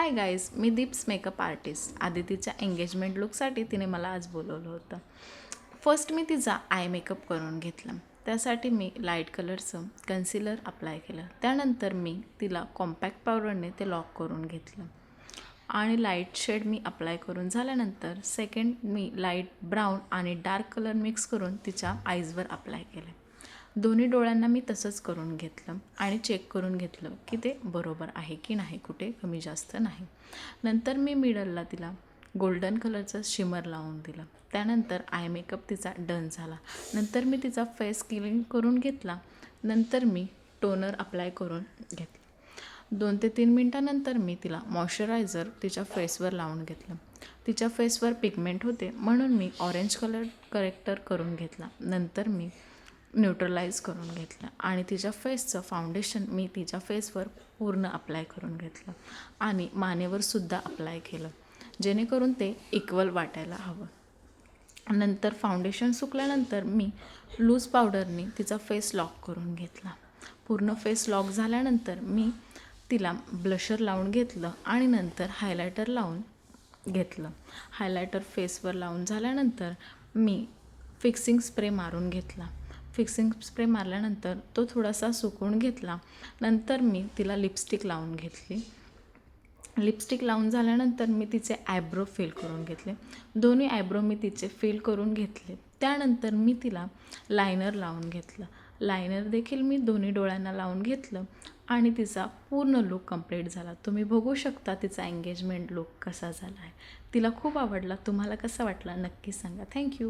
Hi guys, मी Deep's makeup artist. आदितीच्या engagement लुकसाठी तिने मला आज बोलवलं होतं. फर्स्ट मी तिचा आय मेकअप करून घेतला. त्यासाठी मी लाईट कलरचं कन्सिलर अप्लाय केलं. त्यानंतर मी तिला कॉम्पॅक्ट पावडरने ते लॉक करून घेतलं आणि लाईट शेड मी अप्लाय करून झाल्यानंतर सेकंड मी लाईट ब्राऊन आणि डार्क कलर मिक्स करून तिच्या आईजवर अप्लाय केले. दोन्ही डोळ्यांना मी तसंच करून घेतलं आणि चेक करून घेतलं की ते बरोबर आहे की नाही, कुठे कमी जास्त नाही. नंतर मी मिडलला तिला गोल्डन कलरचं शिमर लावून दिलं. त्यानंतर आय मेकअप तिचा डन झाला. नंतर मी तिचा फेस क्लीन करून घेतला. नंतर मी टोनर अप्लाय करून घेतलं. 2 ते 3 मिनटानंतर मी तिला मॉइश्चरायझर तिच्या फेसवर लावून घेतलं. तिच्या फेसवर पिगमेंट होते म्हणून मी ऑरेंज कलर करेक्टर करून घेतला. नंतर मी न्यूट्रलाइज करून घेतलं आणि तिच्या फेसचं फाउंडेशन मी तिच्या फेसवर पूर्ण अप्लाय करून घेतलं आणि मानेवरसुद्धा अप्लाय केलं, जेणेकरून ते इक्वल वाटायला हवं. नंतर फाउंडेशन सुकल्यानंतर मी लूज पावडरने तिचा फेस लॉक करून घेतला. पूर्ण फेस लॉक झाल्यानंतर मी तिला ब्लशर लावून घेतलं आणि नंतर हायलायटर लावून घेतलं. हायलायटर फेसवर लावून झाल्यानंतर मी फिक्सिंग स्प्रे मारून घेतला. फिक्सिंग स्प्रे मारल्यानंतर तो थोडासा सुकवून घेतला. नंतर मी तिला लिपस्टिक लावून घेतली. लिपस्टिक लावून झाल्यानंतर मी तिचे आयब्रो फिल करून घेतले. दोन्ही आयब्रो मी तिचे फिल करून घेतले. त्यानंतर मी तिला लायनर लावून घेतलं. लायनर देखील मी दोन्ही डोळ्यांना लावून घेतलं आणि तिचा पूर्ण लूक कंप्लीट झाला. तुम्ही बघू शकता तिचा एंगेजमेंट लूक कसा झाला आहे. तिला खूप आवडला. तुम्हाला कसा वाटला नक्की सांगा. थँक्यू.